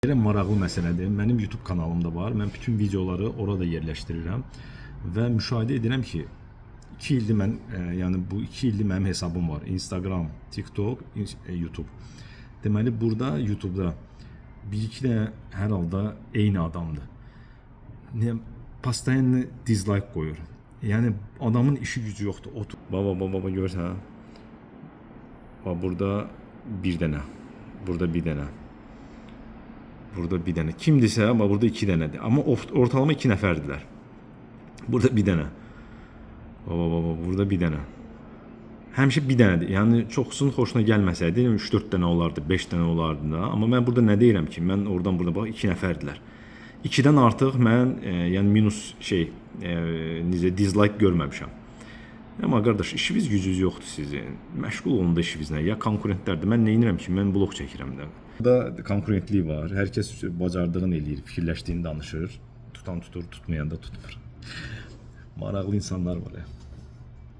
Maraqlı məsələdir. Mənim YouTube kanalımda var. Mən bütün videoları orada yerləşdirirəm və müşahidə edirəm ki, 2 ildir mən, yəni bu 2 ildir mənim hesabım var. Instagram, TikTok, YouTube. Deməli burada YouTube'da bir-iki də hər halda eyni adamdır. Niyə postoyanlı dislike qoyur? Yəni adamın işi gücü yoxdur. Otur. Baba görsən? Bax burada bir dənə. Burada bir dənə. Burada bir dənə. Kimdirsə, amma burada 2 dənədir. Amma ortalama 2 nəfərdirlər. Burada bir dənə. Burada bir dənə. Həmişə bir dənədir. Yəni çoxsunun xoşuna gəlməsəydi 3-4 dənə olardı, 5 dənə olardı da. Amma mən burada nə deyirəm ki, mən oradan burada bax 2 nəfərdirlər. 2-dən artıq mən yəni minus necə dislike görməmişəm. Amma qardaş, işiniz gücünüz yoxdur sizin. Məşğul olun da işinizlə. Ya konkurentlərdir. Mən nə edirəm ki, mən blog çəkirəm də. Burada konkurentlik var. Hər kəs bacardığını eləyir, fikirləşdiyini danışır. Tutan tutur, tutmayan da tutmur. Maraqlı insanlar var ya.